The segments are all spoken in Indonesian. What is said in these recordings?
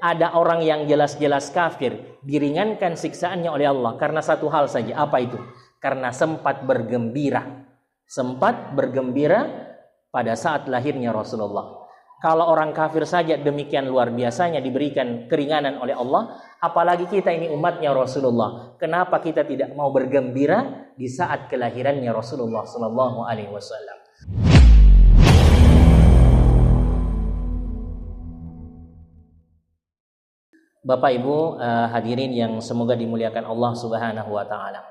ada orang yang jelas-jelas kafir diringankan siksaannya oleh Allah karena satu hal saja. Apa itu? Karena sempat bergembira. Sempat bergembira pada saat lahirnya Rasulullah. Kalau orang kafir saja demikian luar biasanya diberikan keringanan oleh Allah, apalagi kita ini umatnya Rasulullah. Kenapa kita tidak mau bergembira di saat kelahirannya Rasulullah sallallahu alaihi wasallam? Bapak Ibu hadirin yang semoga dimuliakan Allah Subhanahu wa taala.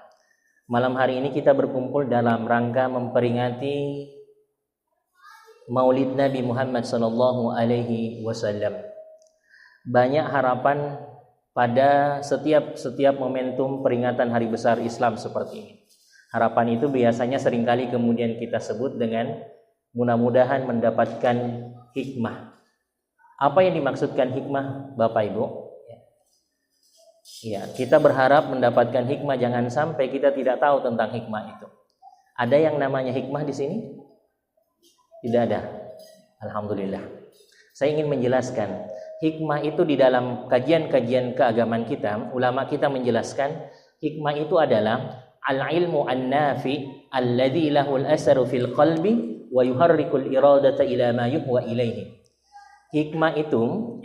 Malam hari ini kita berkumpul dalam rangka memperingati Maulid Nabi Muhammad sallallahu alaihi wasallam. Banyak harapan pada setiap momentum peringatan hari besar Islam seperti ini. Harapan itu biasanya seringkali kemudian kita sebut dengan mudah-mudahan mendapatkan hikmah. Apa yang dimaksudkan hikmah, Bapak Ibu? Ya, kita berharap mendapatkan hikmah, jangan sampai kita tidak tahu tentang hikmah itu. Ada yang namanya hikmah di sini? Tidak ada. Alhamdulillah. Saya ingin menjelaskan, hikmah itu di dalam kajian-kajian keagamaan kita, ulama kita menjelaskan, hikmah itu adalah al-ilmu an-nafi alladzi lahul asaru fil qalbi wa yuharrikul iradata ila ma yuhwa ilaihi. Hikmah itu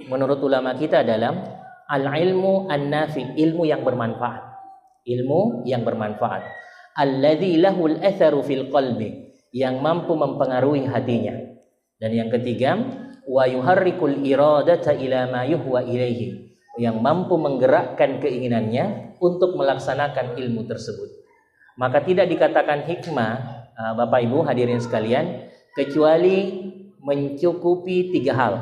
menurut ulama kita adalah al-ilmu an-nafi, ilmu yang bermanfaat. Ilmu yang bermanfaat. Alladzi lahul atharu fil qalbi, yang mampu mempengaruhi hatinya. Dan yang ketiga, wa yuharrikul iradata ila ma yuhwa ilaihi, yang mampu menggerakkan keinginannya untuk melaksanakan ilmu tersebut. Maka tidak dikatakan hikmah, Bapak Ibu hadirin sekalian, kecuali mencukupi tiga hal.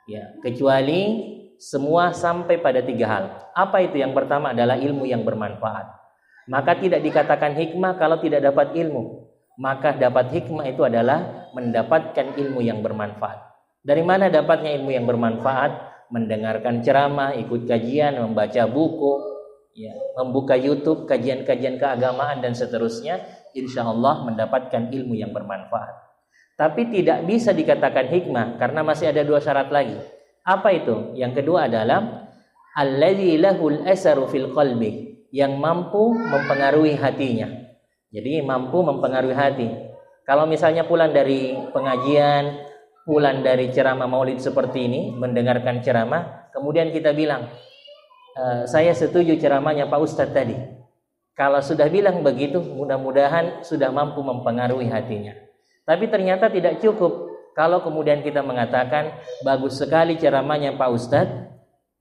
Ya, kecuali semua sampai pada tiga hal. Apa itu? Yang pertama adalah ilmu yang bermanfaat. Maka tidak dikatakan hikmah kalau tidak dapat ilmu. Maka dapat hikmah itu adalah mendapatkan ilmu yang bermanfaat. Dari mana dapatnya ilmu yang bermanfaat? Mendengarkan ceramah, ikut kajian, membaca buku, ya, membuka YouTube, kajian-kajian keagamaan dan seterusnya. Insya Allah mendapatkan ilmu yang bermanfaat. Tapi tidak bisa dikatakan hikmah karena masih ada dua syarat lagi. Apa itu? Yang kedua adalah alladzi lahul asaru fil qalbi, yang mampu mempengaruhi hatinya. Jadi mampu mempengaruhi hati. Kalau misalnya pulang dari pengajian, pulang dari ceramah maulid seperti ini, mendengarkan ceramah, kemudian kita bilang, saya setuju ceramahnya Pak Ustadz tadi. Kalau sudah bilang begitu, mudah-mudahan sudah mampu mempengaruhi hatinya. Tapi ternyata tidak cukup. Kalau kemudian kita mengatakan bagus sekali ceramahnya Pak Ustadz,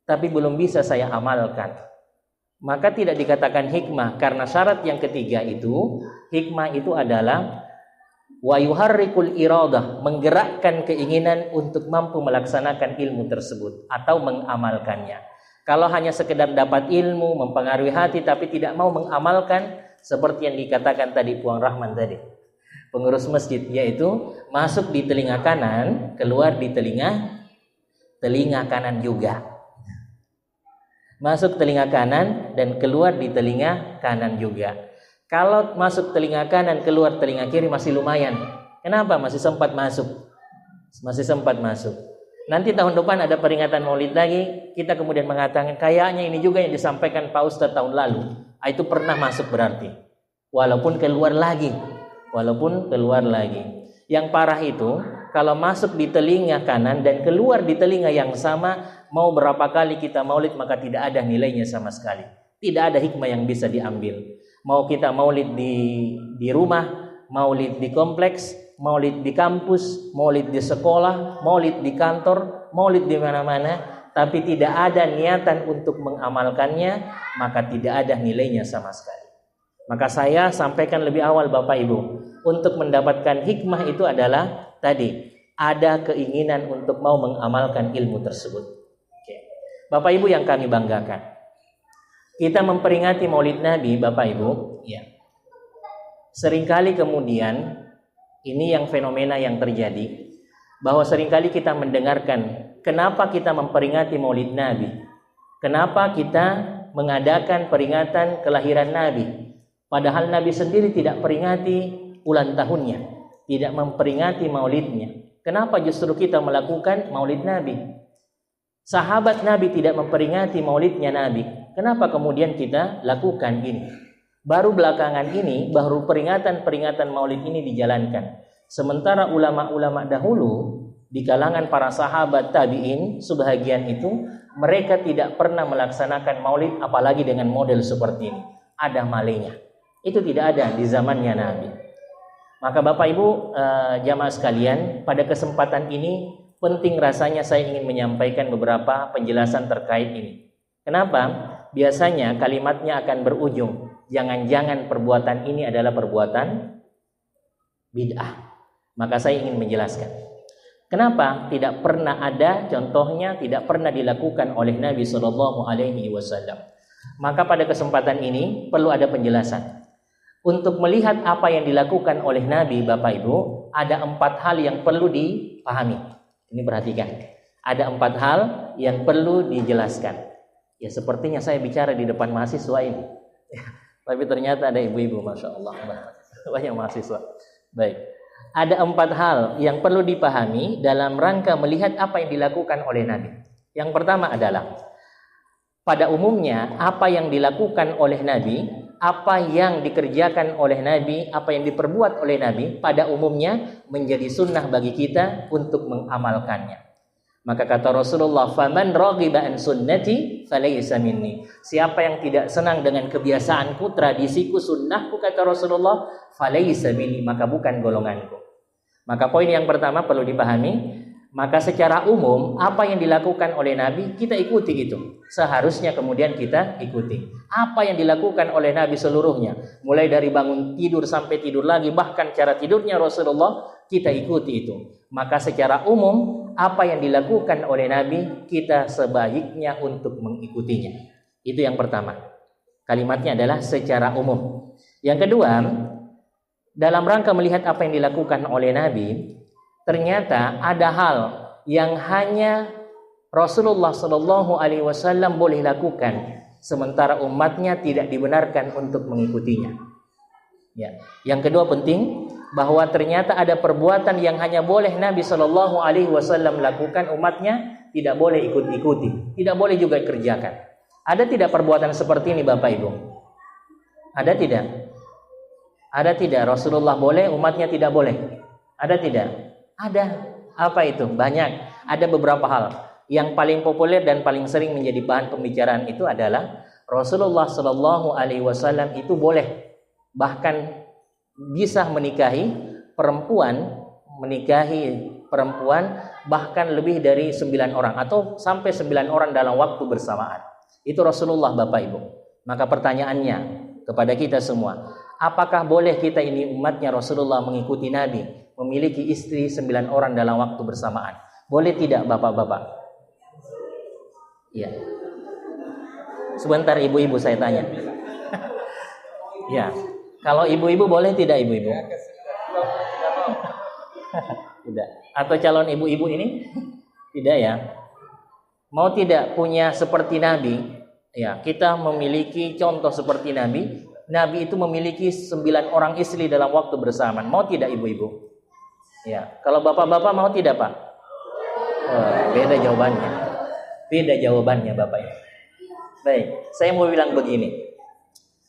tapi belum bisa saya amalkan, maka tidak dikatakan hikmah. Karena syarat yang ketiga itu, hikmah itu adalah wa yuharrikul iradah, menggerakkan keinginan untuk mampu melaksanakan ilmu tersebut atau mengamalkannya. Kalau hanya sekedar dapat ilmu, mempengaruhi hati tapi tidak mau mengamalkan, seperti yang dikatakan tadi Puan Rahman tadi, pengurus masjid, yaitu masuk di telinga kanan, keluar di telinga kanan juga. Masuk telinga kanan dan keluar di telinga kanan juga. Kalau masuk telinga kanan, keluar telinga kiri masih lumayan. Kenapa? Masih sempat masuk. Masih sempat masuk. Nanti tahun depan ada peringatan Maulid lagi, kita kemudian mengatakan kayaknya ini juga yang disampaikan Pak Ustadz tahun lalu. Itu pernah masuk berarti. Walaupun keluar lagi. Yang parah itu kalau masuk di telinga kanan dan keluar di telinga yang sama, mau berapa kali kita maulid maka tidak ada nilainya sama sekali. Tidak ada hikmah yang bisa diambil. Mau kita maulid di rumah, maulid di kompleks, maulid di kampus, maulid di sekolah, maulid di kantor, maulid di mana-mana, tapi tidak ada niatan untuk mengamalkannya, maka tidak ada nilainya sama sekali. Maka saya sampaikan lebih awal Bapak Ibu, untuk mendapatkan hikmah itu adalah tadi, ada keinginan untuk mau mengamalkan ilmu tersebut. Oke. Bapak Ibu yang kami banggakan, kita memperingati Maulid Nabi, Bapak Ibu, ya. Seringkali kemudian ini yang fenomena yang terjadi, bahwa seringkali kita mendengarkan kenapa kita memperingati Maulid Nabi, kenapa kita mengadakan peringatan kelahiran Nabi. Padahal Nabi sendiri tidak peringati ulang tahunnya, tidak memperingati maulidnya. Kenapa justru kita melakukan maulid Nabi? Sahabat Nabi tidak memperingati maulidnya Nabi. Kenapa kemudian kita lakukan ini? Baru belakangan ini, baru peringatan maulid ini dijalankan. Sementara ulama-ulama dahulu, di kalangan para sahabat tabi'in, sebahagian itu, mereka tidak pernah melaksanakan maulid, apalagi dengan model seperti ini. Ada malainya. Itu tidak ada di zamannya Nabi. Maka Bapak Ibu jamaah sekalian, pada kesempatan ini penting rasanya saya ingin menyampaikan beberapa penjelasan terkait ini. Kenapa? Biasanya kalimatnya akan berujung, jangan-jangan perbuatan ini adalah perbuatan bid'ah. Maka saya ingin menjelaskan. Kenapa tidak pernah ada contohnya, tidak pernah dilakukan oleh Nabi Shallallahu Alaihi Wasallam. Maka pada kesempatan ini perlu ada penjelasan. Untuk melihat apa yang dilakukan oleh Nabi, Bapak Ibu, ada 4 hal yang perlu dipahami. Ini perhatikan. Ada 4 hal yang perlu dijelaskan. Ya sepertinya saya bicara di depan mahasiswa ini. Tapi ternyata ada ibu-ibu, Masya Allah. Banyak mahasiswa. Baik. Ada 4 hal yang perlu dipahami dalam rangka melihat apa yang dilakukan oleh Nabi. Yang pertama adalah, pada umumnya apa yang dilakukan oleh Nabi, apa yang dikerjakan oleh Nabi, apa yang diperbuat oleh Nabi, pada umumnya menjadi sunnah bagi kita untuk mengamalkannya. Maka kata Rasulullah, "Faman raghiba an sunnati falaysa minni." Siapa yang tidak senang dengan kebiasaanku, tradisiku, sunnahku, kata Rasulullah, falaysa minni, maka bukan golonganku. Maka poin yang pertama perlu dipahami, maka secara umum apa yang dilakukan oleh Nabi kita ikuti itu. Seharusnya kemudian kita ikuti. Apa yang dilakukan oleh Nabi seluruhnya, mulai dari bangun tidur sampai tidur lagi, bahkan cara tidurnya Rasulullah, kita ikuti itu. Maka secara umum apa yang dilakukan oleh Nabi kita sebaiknya untuk mengikutinya. Itu yang pertama. Kalimatnya adalah secara umum. Yang kedua, dalam rangka melihat apa yang dilakukan oleh Nabi, ternyata ada hal yang hanya Rasulullah Shallallahu Alaihi Wasallam boleh lakukan, sementara umatnya tidak dibenarkan untuk mengikutinya. Ya. Yang kedua penting, bahwa ternyata ada perbuatan yang hanya boleh Nabi Shallallahu Alaihi Wasallam lakukan, umatnya tidak boleh ikut-ikuti, tidak boleh juga kerjakan. Ada tidak perbuatan seperti ini, Bapak Ibu? Ada tidak? Ada tidak? Rasulullah boleh, umatnya tidak boleh. Ada tidak? Ada. Apa itu? Banyak. Ada beberapa hal. Yang paling populer dan paling sering menjadi bahan pembicaraan itu adalah Rasulullah Shallallahu Alaihi Wasallam itu boleh, bahkan bisa menikahi perempuan bahkan lebih dari 9 orang atau sampai 9 orang dalam waktu bersamaan. Itu Rasulullah, Bapak Ibu. Maka pertanyaannya kepada kita semua, apakah boleh kita ini umatnya Rasulullah mengikuti Nabi, memiliki istri 9 orang dalam waktu bersamaan? Boleh tidak, Bapak-bapak? Ya. Sebentar ibu-ibu saya tanya. Ya. Kalau ibu-ibu boleh tidak, ibu-ibu? Tidak. Atau calon ibu-ibu ini? Tidak ya. Mau tidak punya seperti Nabi? Ya, kita memiliki contoh seperti Nabi. Nabi itu memiliki 9 orang istri dalam waktu bersamaan. Mau tidak ibu-ibu? Ya. Kalau bapak-bapak mau tidak, Pak? Beda jawabannya. Beda jawabannya, Bapak Ibu. Baik, saya mau bilang begini.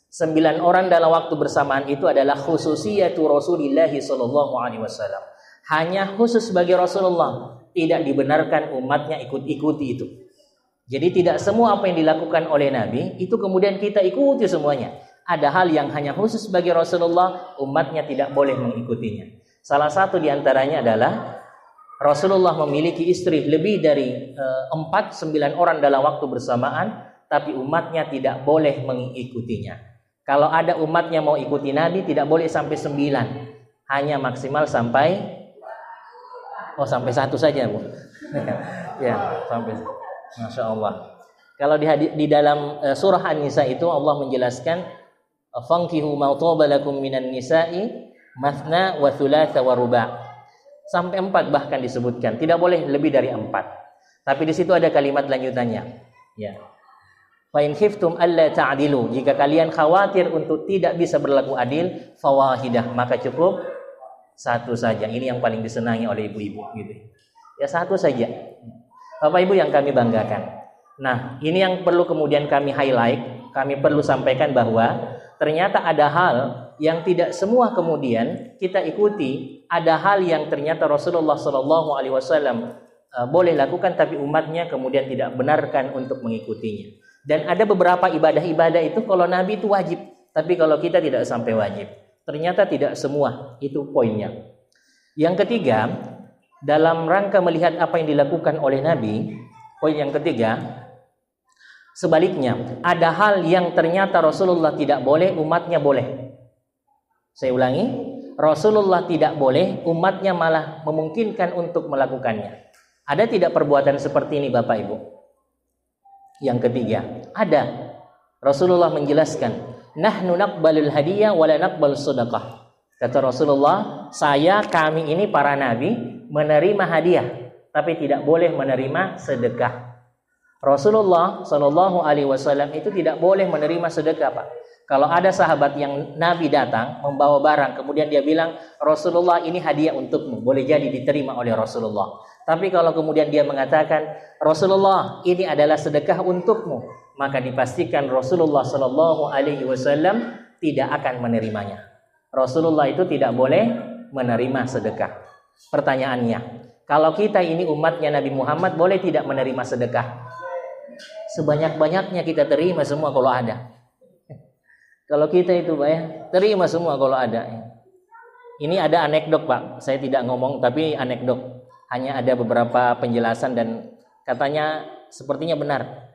9 orang dalam waktu bersamaan itu adalah khususiyatu Rasulullah sallallahu alaihi wasallam. Hanya khusus bagi Rasulullah, tidak dibenarkan umatnya ikut-ikuti itu. Jadi tidak semua apa yang dilakukan oleh Nabi itu kemudian kita ikuti semuanya. Ada hal yang hanya khusus bagi Rasulullah, umatnya tidak boleh mengikutinya. Salah satu di antaranya adalah Rasulullah memiliki istri lebih dari 9 orang dalam waktu bersamaan, tapi umatnya tidak boleh mengikutinya. Kalau ada umatnya mau ikuti Nabi, tidak boleh sampai 9, hanya maksimal sampai 1 saja, Bu. Ya, sampai. Masya Allah. Kalau di dalam surah An-Nisa itu Allah menjelaskan, "Fankihu ma taba lakum minan nisa'i mathna wa thulatha wa ruba'." Sampai 4 bahkan disebutkan, tidak boleh lebih dari 4. Tapi di situ ada kalimat lanjutannya. Ya. Fa in khiftum alla ta'dilu, jika kalian khawatir untuk tidak bisa berlaku adil, fawahidah, maka cukup 1 saja. Ini yang paling disenangi oleh ibu-ibu gitu. Ya 1 saja. Bapak Ibu yang kami banggakan. Nah, ini yang perlu kemudian kami highlight, kami perlu sampaikan bahwa ternyata ada hal yang tidak semua kemudian kita ikuti, ada hal yang ternyata Rasulullah Shallallahu Alaihi Wasallam boleh lakukan, tapi umatnya kemudian tidak benarkan untuk mengikutinya. Dan ada beberapa ibadah-ibadah itu kalau Nabi itu wajib, tapi kalau kita tidak sampai wajib. Ternyata tidak semua, itu poinnya. Yang ketiga, dalam rangka melihat apa yang dilakukan oleh Nabi, poin yang ketiga, sebaliknya, ada hal yang ternyata Rasulullah tidak boleh, umatnya boleh. Saya ulangi, Rasulullah tidak boleh, umatnya malah memungkinkan untuk melakukannya. Ada tidak perbuatan seperti ini Bapak Ibu? Yang ketiga, ada. Rasulullah menjelaskan, nahnu naqbalul hadiyah wa la naqbalus shadaqah. Kata Rasulullah, kami ini para nabi menerima hadiah, tapi tidak boleh menerima sedekah. Rasulullah Shallallahu Alaihi Wasallam itu tidak boleh menerima sedekah, Pak. Kalau ada sahabat yang Nabi datang membawa barang, kemudian dia bilang, Rasulullah ini hadiah untukmu, boleh jadi diterima oleh Rasulullah. Tapi kalau kemudian dia mengatakan, Rasulullah ini adalah sedekah untukmu, maka dipastikan Rasulullah Shallallahu Alaihi Wasallam tidak akan menerimanya. Rasulullah itu tidak boleh menerima sedekah. Pertanyaannya, kalau kita ini umatnya Nabi Muhammad, boleh tidak menerima sedekah? Sebanyak-banyaknya kita terima semua kalau ada. Kalau kita itu Pak ya, terima semua kalau ada. Ini ada anekdot Pak, saya tidak ngomong tapi anekdot. Hanya ada beberapa penjelasan dan katanya sepertinya benar.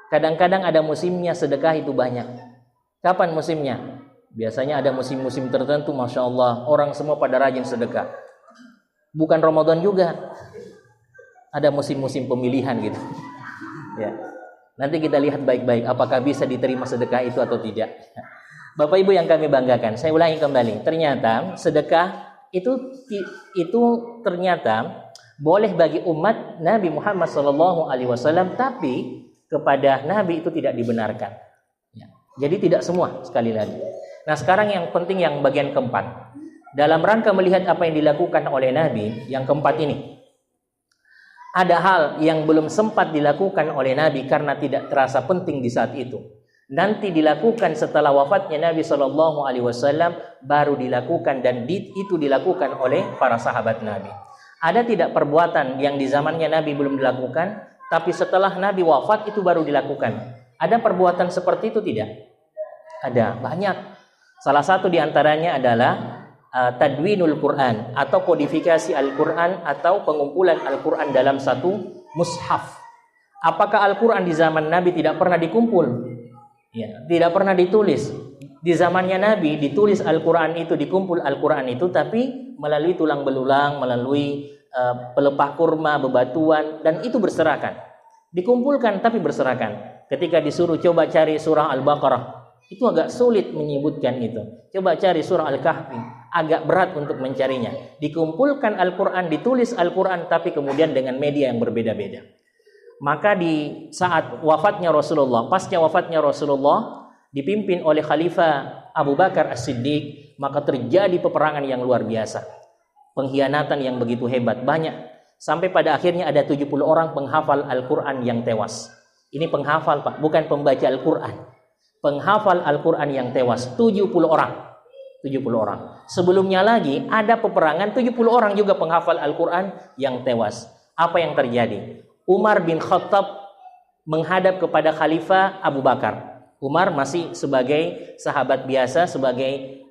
Kadang-kadang ada musimnya sedekah itu banyak. Kapan musimnya? Biasanya ada musim-musim tertentu, Masya Allah, orang semua pada rajin sedekah. Bukan Ramadan juga. Ada musim-musim pemilihan gitu. Ya. Nanti kita lihat baik-baik apakah bisa diterima sedekah itu atau tidak. Bapak Ibu yang kami banggakan, saya ulangi kembali. Ternyata sedekah itu ternyata boleh bagi umat Nabi Muhammad SAW, tapi kepada Nabi itu tidak dibenarkan. Ya. Jadi tidak semua, sekali lagi. Nah, sekarang yang penting yang bagian keempat. Dalam rangka melihat apa yang dilakukan oleh Nabi, yang keempat ini. Ada hal yang belum sempat dilakukan oleh Nabi karena tidak terasa penting di saat itu. Nanti dilakukan setelah wafatnya Nabi Shallallahu Alaihi Wasallam, baru dilakukan dan itu dilakukan oleh para sahabat Nabi. Ada tidak perbuatan yang di zamannya Nabi belum dilakukan, tapi setelah Nabi wafat itu baru dilakukan? Ada perbuatan seperti itu tidak? Ada, banyak. Salah satu di antaranya adalah tadwinul Quran atau kodifikasi Al-Quran atau pengumpulan Al-Quran dalam satu mushaf. Apakah Al-Quran di zaman Nabi tidak pernah dikumpul? Ya, tidak pernah ditulis. Di zamannya Nabi ditulis Al-Quran itu, dikumpul Al-Quran itu, tapi melalui tulang belulang, melalui pelepah kurma, bebatuan, dan itu berserakan. Dikumpulkan tapi berserakan. Ketika disuruh coba cari surah Al-Baqarah, itu agak sulit menyebutkan itu. Coba cari surah Al-Kahfi, agak berat untuk mencarinya. Dikumpulkan Al-Quran, ditulis Al-Quran, tapi kemudian dengan media yang berbeda-beda. Maka di saat wafatnya Rasulullah, pasca wafatnya Rasulullah, dipimpin oleh Khalifah Abu Bakar As-Siddiq, maka terjadi peperangan yang luar biasa. Pengkhianatan yang begitu hebat, banyak. Sampai pada akhirnya ada 70 orang penghafal Al-Quran yang tewas. Ini penghafal Pak, bukan pembaca Al-Quran. Penghafal Al-Quran yang tewas, 70 orang. 70 orang. Sebelumnya lagi ada peperangan 70 orang juga penghafal Al-Quran yang tewas. Apa yang terjadi? Umar bin Khattab menghadap kepada Khalifah Abu Bakar. Umar masih sebagai sahabat biasa, sebagai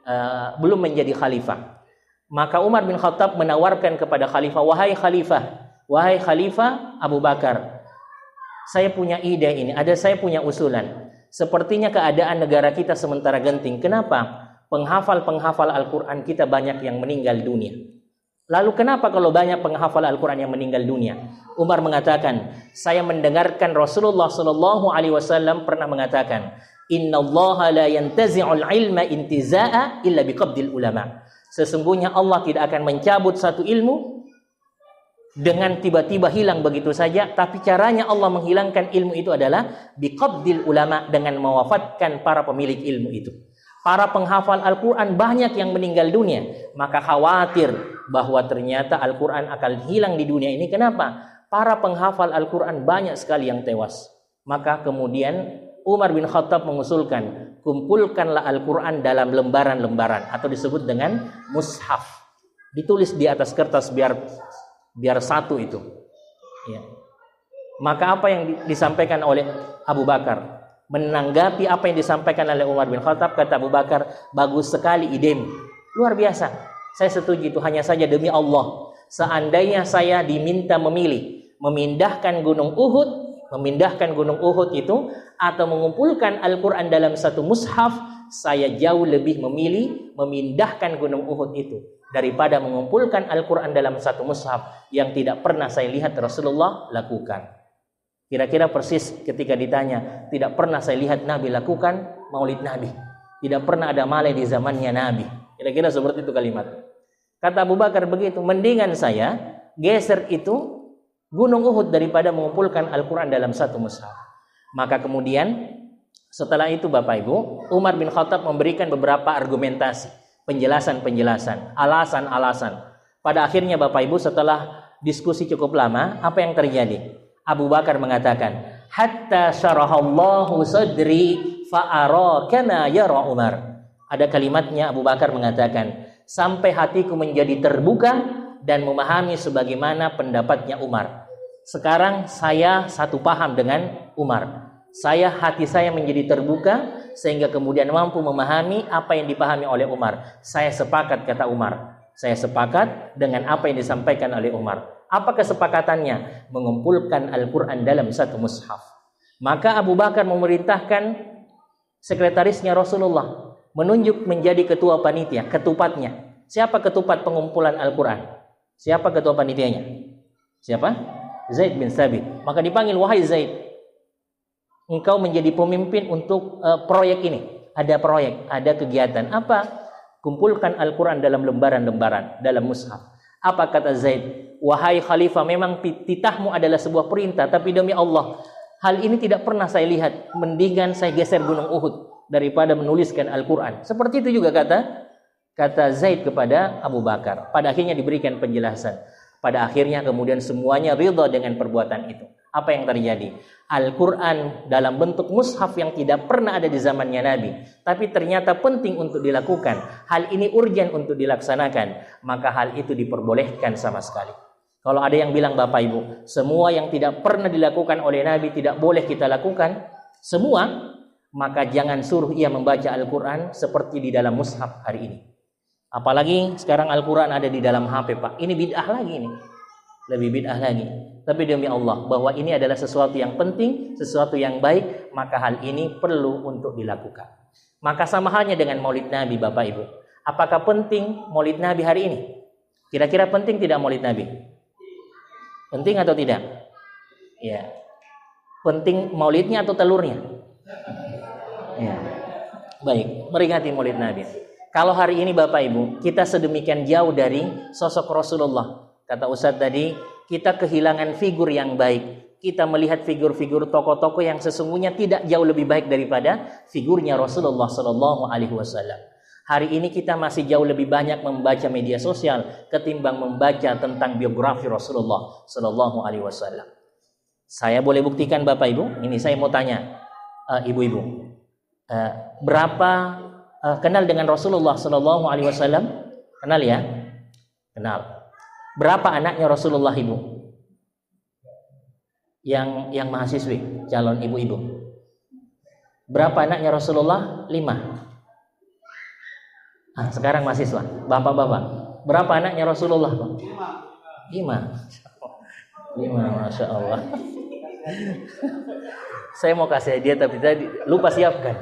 belum menjadi khalifah. Maka Umar bin Khattab menawarkan kepada Khalifah, wahai Khalifah Abu Bakar, saya punya ide ini, saya punya usulan. Sepertinya keadaan negara kita sementara genting. Kenapa? Penghafal-penghafal Al-Quran kita banyak yang meninggal dunia. Lalu kenapa kalau banyak penghafal Al-Quran yang meninggal dunia? Umar mengatakan, saya mendengarkan Rasulullah Shallallahu Alaihi Wasallam pernah mengatakan, Inna Allah la yantazi'ul ilma intiza'a illa biqabdil ulama. Sesungguhnya Allah tidak akan mencabut satu ilmu dengan tiba-tiba hilang begitu saja, tapi caranya Allah menghilangkan ilmu itu adalah biqabdil ulama, dengan mewafatkan para pemilik ilmu itu. Para penghafal Al-Quran banyak yang meninggal dunia, maka khawatir bahwa ternyata Al-Quran akan hilang di dunia ini. Kenapa? para penghafal Al-Quran banyak sekali yang tewas. Maka kemudian Umar bin Khattab mengusulkan, kumpulkanlah Al-Quran dalam lembaran-lembaran atau disebut dengan mushaf. Ditulis di atas kertas biar satu itu. Ya. Maka apa yang disampaikan oleh Abu Bakar? Menanggapi apa yang disampaikan oleh Umar bin Khattab, kata Abu Bakar, bagus sekali idemu. Luar biasa. Saya setuju itu, hanya saja demi Allah. Seandainya saya diminta memilih, memindahkan gunung Uhud itu atau mengumpulkan Al-Quran dalam satu mushaf, saya jauh lebih memilih memindahkan gunung Uhud itu daripada mengumpulkan Al-Quran dalam satu mushaf yang tidak pernah saya lihat Rasulullah lakukan. Kira-kira persis ketika ditanya, tidak pernah saya lihat Nabi lakukan maulid Nabi. Tidak pernah ada malai di zamannya Nabi. Kira-kira seperti itu kalimat. Kata Abu Bakar begitu, mendingan saya geser itu gunung Uhud daripada mengumpulkan Al-Quran dalam satu mushaf. Maka kemudian setelah itu Bapak Ibu, Umar bin Khattab memberikan beberapa argumentasi, penjelasan-penjelasan, alasan-alasan. Pada akhirnya Bapak Ibu, setelah diskusi cukup lama, apa yang terjadi? Abu Bakar mengatakan, hatta syarahallahu sadri fa'ara kama yara Umar. Ada kalimatnya Abu Bakar mengatakan, sampai hatiku menjadi terbuka dan memahami sebagaimana pendapatnya Umar. Sekarang saya satu paham dengan Umar. Hati saya menjadi terbuka sehingga kemudian mampu memahami apa yang dipahami oleh Umar. Saya sepakat, kata Umar. Saya sepakat dengan apa yang disampaikan oleh Umar. Apa kesepakatannya? Mengumpulkan Al-Quran dalam satu mushaf. Maka Abu Bakar memerintahkan sekretarisnya Rasulullah menunjuk menjadi ketua panitia, ketupatnya. Siapa ketupat pengumpulan Al-Quran? Siapa ketua panitianya? Siapa? Zaid bin Thabit. Maka dipanggil, wahai Zaid, engkau menjadi pemimpin untuk proyek ini. Ada proyek, ada kegiatan. Apa? Kumpulkan Al-Quran dalam lembaran-lembaran, dalam mushaf. Apa kata Zaid? Wahai khalifah, memang titahmu adalah sebuah perintah, tapi demi Allah, hal ini tidak pernah saya lihat. Mendingan saya geser gunung Uhud daripada menuliskan Al-Quran. Seperti itu juga kata Zaid kepada Abu Bakar. Pada akhirnya diberikan penjelasan. Pada akhirnya kemudian semuanya ridha dengan perbuatan itu. Apa yang terjadi? Al-Quran dalam bentuk mushaf yang tidak pernah ada di zamannya Nabi, tapi ternyata penting untuk dilakukan. Hal ini urgen untuk dilaksanakan, maka hal itu diperbolehkan sama sekali. Kalau ada yang bilang, Bapak Ibu, semua yang tidak pernah dilakukan oleh Nabi tidak boleh kita lakukan, semua, maka jangan suruh ia membaca Al-Quran seperti di dalam mushaf hari ini. Apalagi sekarang Al-Quran ada di dalam HP, Pak. Ini bid'ah lagi ini. Lebih bid'ah lagi. Tapi demi Allah, bahwa ini adalah sesuatu yang penting, sesuatu yang baik, maka hal ini perlu untuk dilakukan. Maka sama halnya dengan maulid Nabi, Bapak Ibu. Apakah penting maulid Nabi hari ini? Kira-kira penting tidak maulid Nabi? Penting atau tidak? Ya. Penting maulidnya atau telurnya? Ya. Baik, meringati maulid Nabi. Kalau hari ini Bapak Ibu, kita sedemikian jauh dari sosok Rasulullah. Kata Ustadz tadi, kita kehilangan figur yang baik. Kita melihat figur-figur tokoh-tokoh yang sesungguhnya tidak jauh lebih baik daripada figurnya Rasulullah Sallallahu Alaihi Wasallam. Hari ini kita masih jauh lebih banyak membaca media sosial ketimbang membaca tentang biografi Rasulullah Sallallahu Alaihi Wasallam. Saya boleh buktikan Bapak Ibu. Ini saya mau tanya ibu-ibu, berapa kenal dengan Rasulullah Sallallahu Alaihi Wasallam? Kenal ya? Kenal. Berapa anaknya Rasulullah, Ibu? Yang mahasiswi, calon ibu-ibu. Berapa anaknya Rasulullah? 5. Sekarang mahasiswa, bapak-bapak. Berapa anaknya Rasulullah? 5. 5, Masya Allah. Saya mau kasih hadiah tapi tadi lupa siapkan.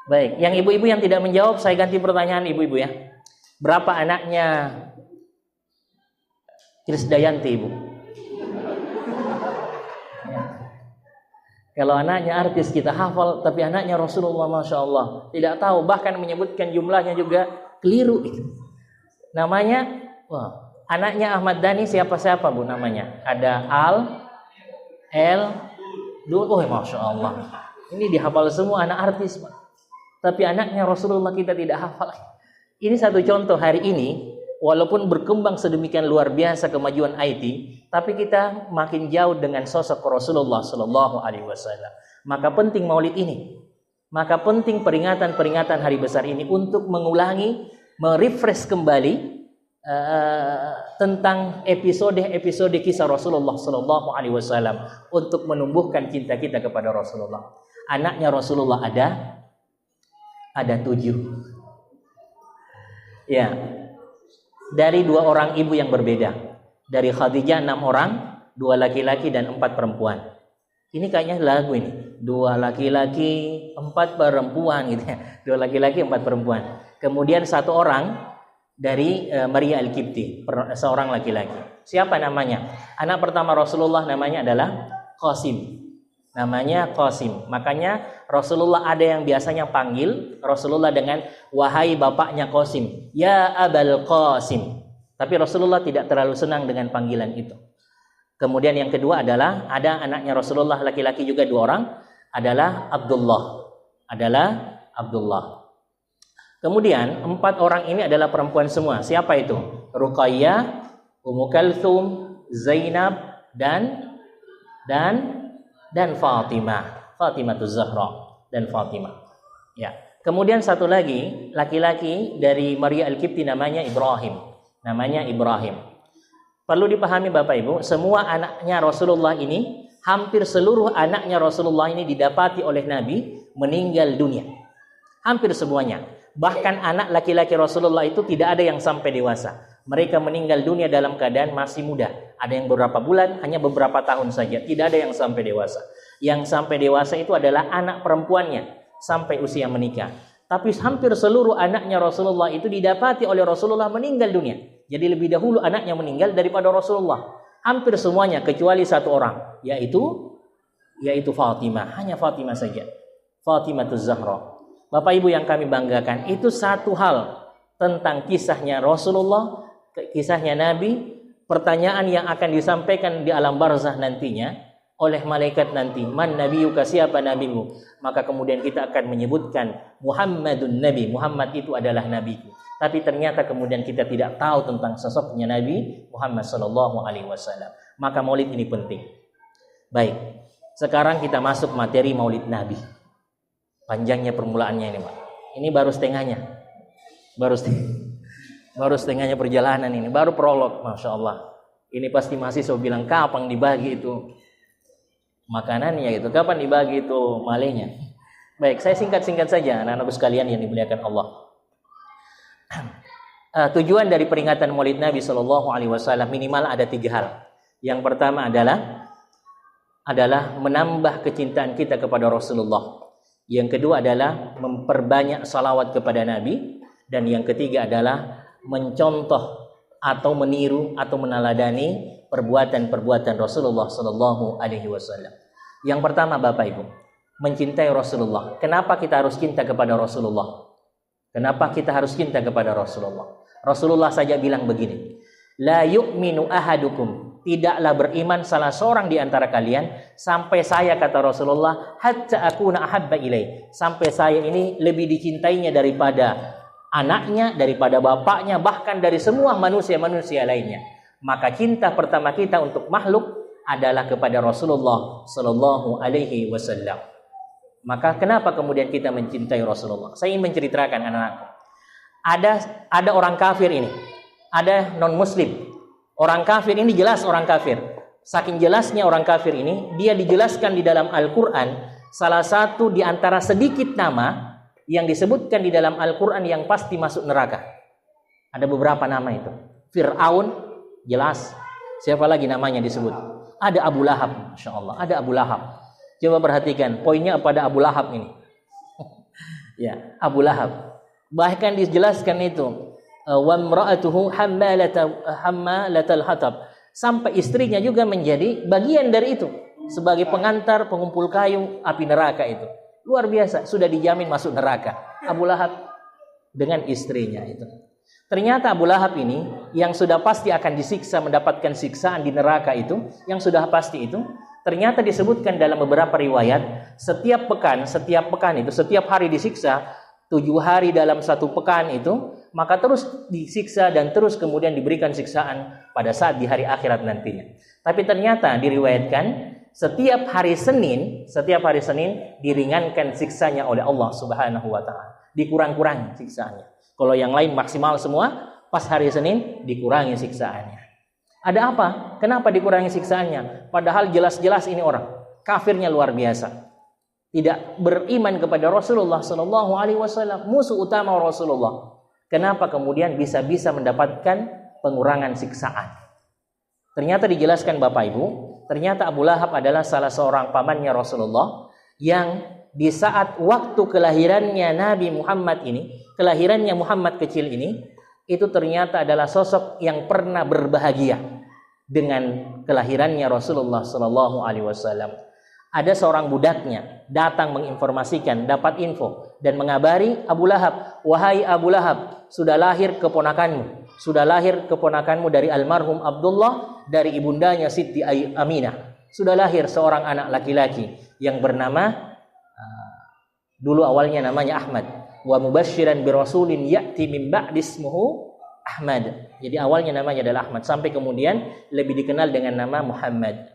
Baik, yang ibu-ibu yang tidak menjawab, saya ganti pertanyaan ibu-ibu ya. Berapa anaknya Krisdayanti, Ibu? Kalau anaknya artis kita hafal, tapi anaknya Rasulullah, Masya Allah, tidak tahu, bahkan menyebutkan jumlahnya juga keliru. Namanya, anaknya Ahmad Dhani siapa-siapa Bu namanya? Ada Masya Allah. Ini dihafal semua anak artis, Pak. Tapi anaknya Rasulullah kita tidak hafal. Ini satu contoh hari ini walaupun berkembang sedemikian luar biasa kemajuan IT, tapi kita makin jauh dengan sosok Rasulullah Sallallahu Alaihi Wasallam. Maka penting maulid ini, maka penting peringatan-peringatan hari besar ini untuk mengulangi, merefresh kembali tentang episode-episode kisah Rasulullah Sallallahu Alaihi Wasallam untuk menumbuhkan cinta kita kepada Rasulullah. Anaknya Rasulullah ada 7. Ya, dari 2 orang ibu yang berbeda. Dari Khadijah 6 orang, 2 laki-laki dan 4 perempuan. Ini kayaknya lagu ini. 2 laki-laki, 4 perempuan gitu ya. 2 laki-laki, 4 perempuan. Kemudian 1 orang dari Maria Al-Qibti, seorang laki-laki. Siapa namanya? Anak pertama Rasulullah namanya adalah Qasim. Namanya Qasim. Makanya Rasulullah ada yang biasanya panggil Rasulullah dengan wahai bapaknya Qasim, ya Abul Qasim. Tapi Rasulullah tidak terlalu senang dengan panggilan itu. Kemudian yang kedua adalah ada anaknya Rasulullah laki-laki juga 2 orang, adalah Abdullah. Kemudian 4 orang ini adalah perempuan semua. Siapa itu? Ruqayyah, Ummu Kalthum, Zainab dan Fatimah Zahra dan Fatimah. Ya. Kemudian satu lagi laki-laki dari Maria Al-Qibti namanya Ibrahim. Perlu dipahami Bapak Ibu, semua anaknya Rasulullah ini, hampir seluruh anaknya Rasulullah ini didapati oleh Nabi meninggal dunia. Hampir semuanya. Bahkan anak laki-laki Rasulullah itu tidak ada yang sampai dewasa. Mereka meninggal dunia dalam keadaan masih muda. Ada yang beberapa bulan, hanya beberapa tahun saja. Tidak ada yang sampai dewasa. Yang sampai dewasa itu adalah anak perempuannya sampai usia menikah. Tapi hampir seluruh anaknya Rasulullah itu didapati oleh Rasulullah meninggal dunia. Jadi lebih dahulu anaknya meninggal daripada Rasulullah. Hampir semuanya kecuali 1 orang, yaitu Fatimah. Hanya Fatimah saja. Fatimah Zahra. Bapak Ibu yang kami banggakan, itu satu hal tentang kisahnya Rasulullah, kisahnya Nabi, pertanyaan yang akan disampaikan di alam barzah nantinya oleh malaikat nanti, man nabiyuka, siapa nabimu? Maka kemudian kita akan menyebutkan Muhammadun Nabi, Muhammad itu adalah nabiku. Tapi ternyata kemudian kita tidak tahu tentang sosoknya Nabi Muhammad sallallahu alaihi wasallam. Maka maulid ini penting. Baik, sekarang kita masuk materi maulid Nabi. Panjangnya permulaannya ini, Pak. Ini baru setengahnya. Baru setengahnya perjalanan ini, baru prolog, Masya Allah. Ini pasti mahasiswa bilang, kapan dibagi itu makanannya itu, kapan dibagi itu malenya. Baik, saya singkat-singkat saja anak-anakku sekalian yang dimuliakan Allah. Tujuan dari peringatan Maulid Nabi Shallallahu Alaihi Wasallam minimal ada 3 hal. Yang pertama adalah menambah kecintaan kita kepada Rasulullah. Yang kedua adalah memperbanyak salawat kepada Nabi. Dan yang ketiga adalah mencontoh atau meniru atau meneladani perbuatan-perbuatan Rasulullah Sallallahu Alaihi Wasallam. Yang pertama Bapak Ibu, mencintai Rasulullah. Kenapa kita harus cinta kepada Rasulullah? Kenapa kita harus cinta kepada Rasulullah? Rasulullah saja bilang begini, la yu'minu ahadukum, tidaklah beriman salah seorang di antara kalian sampai saya, kata Rasulullah, hatta akuna ahabba ilaih, sampai saya ini lebih dicintainya daripada anaknya, daripada bapaknya, bahkan dari semua manusia-manusia lainnya. Maka cinta pertama kita untuk makhluk adalah kepada Rasulullah Sallallahu Alaihi Wasallam. Maka kenapa kemudian kita mencintai Rasulullah? Saya ingin menceritakan anak-anakku. Ada orang kafir ini, ada non Muslim. Orang kafir ini jelas orang kafir. Saking jelasnya orang kafir ini, dia dijelaskan di dalam Al-Quran. Salah satu di antara sedikit nama yang disebutkan di dalam Al-Quran yang pasti masuk neraka. Ada beberapa nama itu. Fir'aun, jelas. Siapa lagi namanya disebut? Ada Abu Lahab, Masya Allah. Ada Abu Lahab. Coba perhatikan, poinnya pada Abu Lahab ini. Ya, Abu Lahab. Bahkan dijelaskan itu. Wa imra'atuhu hammalatal hatab. Sampai istrinya juga menjadi bagian dari itu. Sebagai pengantar, pengumpul kayu, api neraka itu. Luar biasa, sudah dijamin masuk neraka. Abu Lahab dengan istrinya itu. Ternyata Abu Lahab ini yang sudah pasti akan disiksa, mendapatkan siksaan di neraka itu, yang sudah pasti itu, ternyata disebutkan dalam beberapa riwayat, setiap pekan itu, setiap hari disiksa, 7 hari dalam 1 pekan itu, maka terus disiksa dan terus kemudian diberikan siksaan pada saat di hari akhirat nantinya. Tapi ternyata diriwayatkan setiap hari Senin diringankan siksanya oleh Allah Subhanahu wa taala. Dikurang-kurangi siksaannya. Kalau yang lain maksimal semua, pas hari Senin dikurangi siksaannya. Ada apa? Kenapa dikurangi siksaannya? Padahal jelas-jelas ini orang kafirnya luar biasa. Tidak beriman kepada Rasulullah sallallahu alaihi wasallam, musuh utama Rasulullah. Kenapa kemudian bisa-bisa mendapatkan pengurangan siksaan? Ternyata dijelaskan Bapak Ibu, ternyata Abu Lahab adalah salah seorang pamannya Rasulullah yang di saat waktu kelahirannya Nabi Muhammad ini, kelahirannya Muhammad kecil ini, itu ternyata adalah sosok yang pernah berbahagia dengan kelahirannya Rasulullah sallallahu alaihi wasallam. Ada seorang budaknya datang menginformasikan, dapat info dan mengabari Abu Lahab, "Wahai Abu Lahab, sudah lahir keponakanmu dari almarhum Abdullah dari ibundanya Siti Aminah. Sudah lahir seorang anak laki-laki yang bernama dulu awalnya namanya Ahmad, wa mubasysyiran bi rasulin ya'ti min ba'di ismuhu Ahmad." Jadi awalnya namanya adalah Ahmad sampai kemudian lebih dikenal dengan nama Muhammad.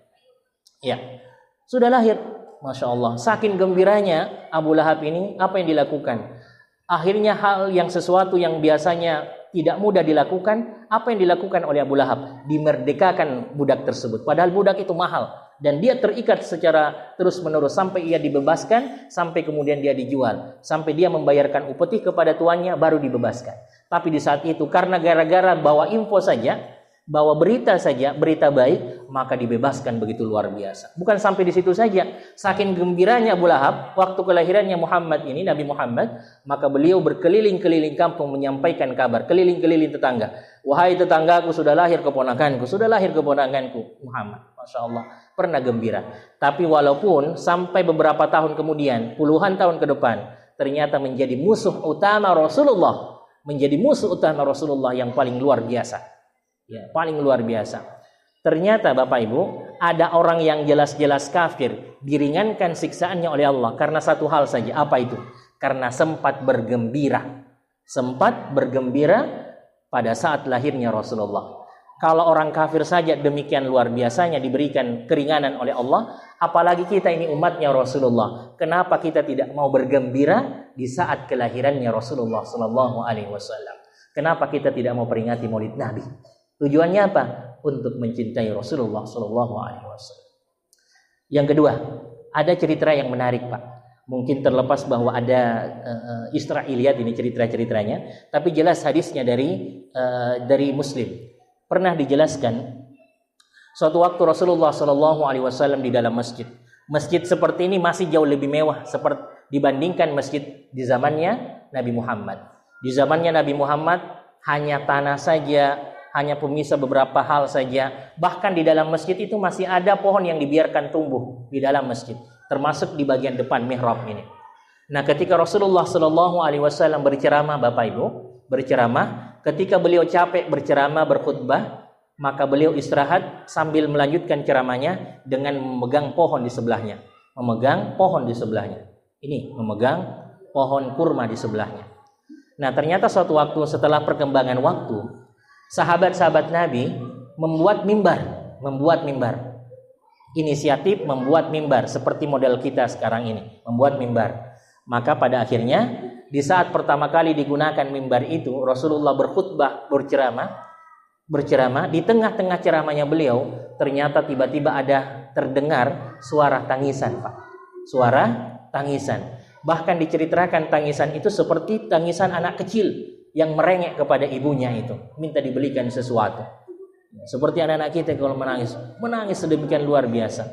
Ya. Sudah lahir, Masya Allah. Saking gembiranya Abu Lahab ini, apa yang dilakukan? Akhirnya hal yang sesuatu yang biasanya tidak mudah dilakukan, apa yang dilakukan oleh Abu Lahab? Dimerdekakan budak tersebut. Padahal budak itu mahal. Dan dia terikat secara terus-menerus sampai ia dibebaskan, sampai kemudian dia dijual. Sampai dia membayarkan upeti kepada tuannya, baru dibebaskan. Tapi di saat itu, karena gara-gara bawa info saja, bawa berita saja, berita baik, maka dibebaskan begitu luar biasa. Bukan sampai di situ saja. Saking gembiranya Abu Lahab waktu kelahirannya Muhammad ini, Nabi Muhammad, maka beliau berkeliling-keliling kampung menyampaikan kabar, keliling-keliling tetangga. "Wahai tetanggaku, sudah lahir keponakanku Muhammad." Masya Allah, pernah gembira. Tapi walaupun sampai beberapa tahun kemudian, puluhan tahun ke depan, ternyata menjadi musuh utama Rasulullah yang paling luar biasa. Ya, paling luar biasa. Ternyata Bapak Ibu, ada orang yang jelas-jelas kafir, diringankan siksaannya oleh Allah karena satu hal saja. Apa itu? Karena sempat bergembira pada saat lahirnya Rasulullah. Kalau orang kafir saja demikian luar biasanya diberikan keringanan oleh Allah, apalagi kita ini umatnya Rasulullah. Kenapa kita tidak mau bergembira di saat kelahirannya Rasulullah sallallahu alaihi wasallam? Kenapa kita tidak mau peringati Maulid Nabi? Tujuannya apa? Untuk mencintai Rasulullah sallallahu alaihi wasallam. Yang kedua, ada cerita yang menarik, Pak. Mungkin terlepas bahwa ada Israiliyat ini cerita-ceritanya, tapi jelas hadisnya dari Muslim. Pernah dijelaskan suatu waktu Rasulullah sallallahu alaihi wasallam di dalam masjid. Masjid seperti ini masih jauh lebih mewah seperti dibandingkan masjid di zamannya Nabi Muhammad. Di zamannya Nabi Muhammad hanya tanah saja, hanya pemisah beberapa hal saja. Bahkan di dalam masjid itu masih ada pohon yang dibiarkan tumbuh di dalam masjid, termasuk di bagian depan mihrab ini. Nah, ketika Rasulullah sallallahu alaihi wasallam berceramah, Bapak Ibu, ketika beliau capek berceramah, berkhutbah, maka beliau istirahat sambil melanjutkan ceramahnya dengan memegang pohon di sebelahnya. Ini memegang pohon kurma di sebelahnya. Nah, ternyata suatu waktu setelah perkembangan waktu, sahabat-sahabat Nabi membuat mimbar. Inisiatif membuat mimbar seperti model kita sekarang ini, membuat mimbar. Maka pada akhirnya di saat pertama kali digunakan mimbar itu, Rasulullah berkhutbah, berceramah, di tengah-tengah ceramahnya beliau ternyata tiba-tiba ada terdengar suara tangisan, Pak. Suara tangisan. Bahkan diceritakan tangisan itu seperti tangisan anak kecil yang merengek kepada ibunya itu, minta dibelikan sesuatu. Seperti anak-anak kita kalau menangis sedemikian luar biasa.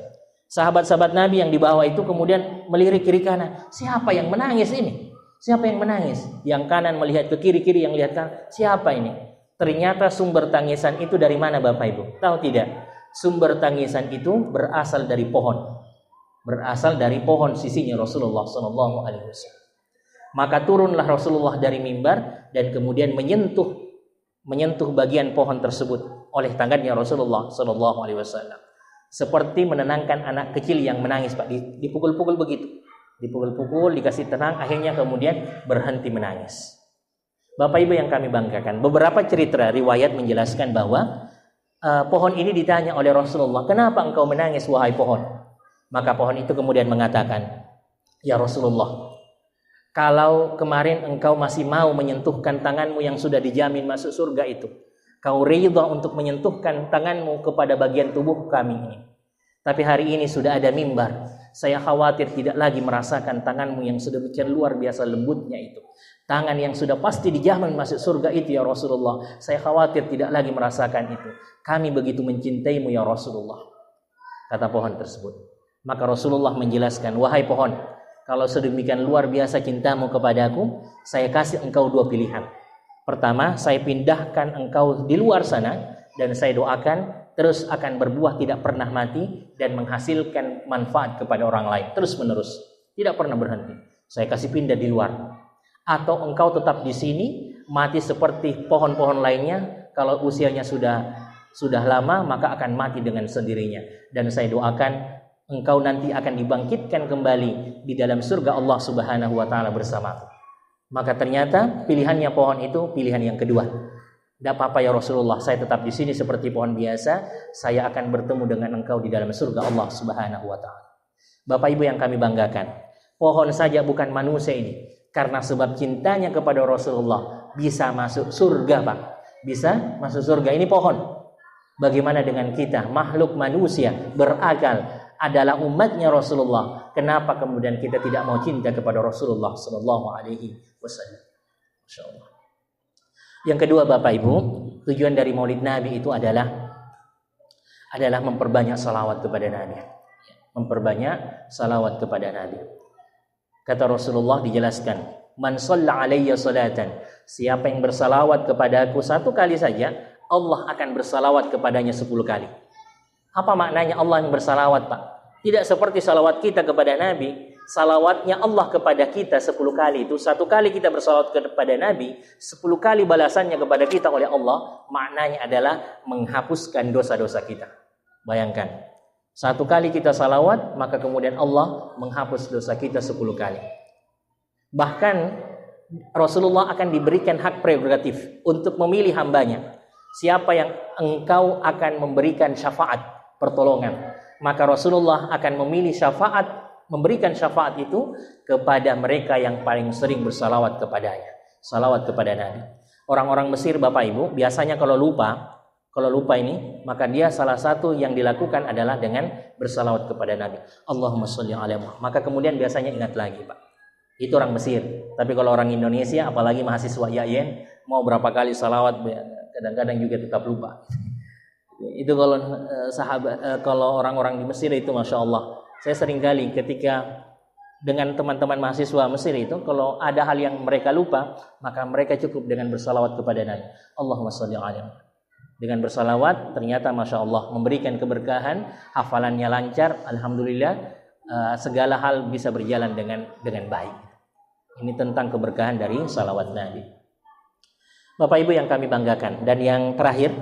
Sahabat-sahabat Nabi yang di bawah itu kemudian melirik kiri kanan. Siapa yang menangis ini? Siapa yang menangis? Yang kanan melihat ke kiri, kiri yang lihat kanan. Siapa ini? Ternyata sumber tangisan itu dari mana, Bapak Ibu? Tahu tidak? Sumber tangisan itu berasal dari pohon. Sisinya Rasulullah sallallahu alaihi wasallam. Maka turunlah Rasulullah dari mimbar dan kemudian menyentuh bagian pohon tersebut oleh tangannya Rasulullah sallallahu alaihi wasallam. Seperti menenangkan anak kecil yang menangis, Pak. Dipukul-pukul begitu. Dipukul-pukul, dikasih tenang, akhirnya kemudian berhenti menangis. Bapak Ibu yang kami banggakan, beberapa cerita riwayat menjelaskan bahwa pohon ini ditanya oleh Rasulullah, "Kenapa engkau menangis wahai pohon?" Maka pohon itu kemudian mengatakan, "Ya Rasulullah, kalau kemarin engkau masih mau menyentuhkan tanganmu yang sudah dijamin masuk surga itu, kau ridha untuk menyentuhkan tanganmu kepada bagian tubuh kami ini. Tapi hari ini sudah ada mimbar. Saya khawatir tidak lagi merasakan tanganmu yang sedemikian luar biasa lembutnya itu. Tangan yang sudah pasti dijamin masuk surga itu ya Rasulullah. Saya khawatir tidak lagi merasakan itu. Kami begitu mencintaimu ya Rasulullah." Kata pohon tersebut. Maka Rasulullah menjelaskan, "Wahai pohon, kalau sedemikian luar biasa cintamu kepadaku, saya kasih engkau dua pilihan. Pertama, saya pindahkan engkau di luar sana dan saya doakan terus akan berbuah tidak pernah mati dan menghasilkan manfaat kepada orang lain terus menerus, tidak pernah berhenti. Saya kasih pindah di luar. Atau engkau tetap di sini, mati seperti pohon-pohon lainnya. Kalau usianya sudah lama, maka akan mati dengan sendirinya. Dan saya doakan engkau nanti akan dibangkitkan kembali di dalam surga Allah Subhanahu wa taala bersamaku." Maka ternyata pilihannya pohon itu pilihan yang kedua. "Tidak apa-apa ya Rasulullah, saya tetap di sini seperti pohon biasa, saya akan bertemu dengan engkau di dalam surga Allah Subhanahu wa taala." Bapak Ibu yang kami banggakan, pohon saja bukan manusia ini, karena sebab cintanya kepada Rasulullah bisa masuk surga, Pak. Bisa masuk surga, ini pohon. Bagaimana dengan kita, makhluk manusia berakal, adalah umatnya Rasulullah. Kenapa kemudian kita tidak mau cinta kepada Rasulullah sallallahu alaihi wasallam? Masyaallah. Yang kedua Bapak Ibu, tujuan dari Maulid Nabi itu adalah memperbanyak salawat kepada Nabi. Memperbanyak salawat kepada Nabi. Kata Rasulullah dijelaskan, "Man shalla alayya salatan." Siapa yang bersalawat kepadaku satu kali saja, Allah akan bersalawat kepadanya 10 kali. Apa maknanya Allah yang bersalawat, Pak? Tidak seperti salawat kita kepada Nabi. Salawatnya Allah kepada kita 10 kali. Itu satu kali kita bersalawat kepada Nabi, 10 kali balasannya kepada kita oleh Allah. Maknanya adalah menghapuskan dosa-dosa kita. Bayangkan, satu kali kita salawat, maka kemudian Allah menghapus dosa kita 10 kali. Bahkan Rasulullah akan diberikan hak prerogatif untuk memilih hambanya. Siapa yang engkau akan memberikan syafaat pertolongan, maka Rasulullah akan memilih memberikan syafaat itu kepada mereka yang paling sering bersalawat kepadanya, salawat kepada Nabi. Orang-orang Mesir Bapak Ibu biasanya kalau lupa ini, maka dia salah satu yang dilakukan adalah dengan bersalawat kepada Nabi. Allahumma sholli ala Muhammad. Maka kemudian biasanya ingat lagi, Pak. Itu orang Mesir. Tapi kalau orang Indonesia, apalagi mahasiswa YAIN, mau berapa kali salawat kadang-kadang juga tetap lupa. Itu kalau kalau orang-orang di Mesir itu Masya Allah. Saya sering kali ketika dengan teman-teman mahasiswa Mesir itu, kalau ada hal yang mereka lupa, maka mereka cukup dengan bersalawat kepada Nabi. Allahumma sholli alaihi. Dengan bersalawat ternyata Masya Allah memberikan keberkahan, hafalannya lancar, alhamdulillah, segala hal bisa berjalan dengan baik. Ini tentang keberkahan dari salawat Nabi. Bapak Ibu yang kami banggakan, dan yang terakhir,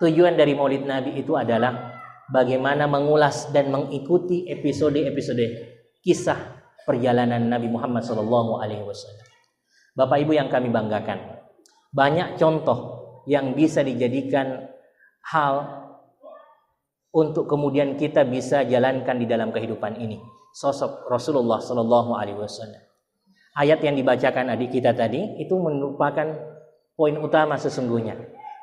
tujuan dari Maulid Nabi itu adalah bagaimana mengulas dan mengikuti episode-episode kisah perjalanan Nabi Muhammad SAW. Bapak Ibu yang kami banggakan, banyak contoh yang bisa dijadikan hal untuk kemudian kita bisa jalankan di dalam kehidupan ini. Sosok Rasulullah SAW. Ayat yang dibacakan adik kita tadi itu merupakan poin utama sesungguhnya,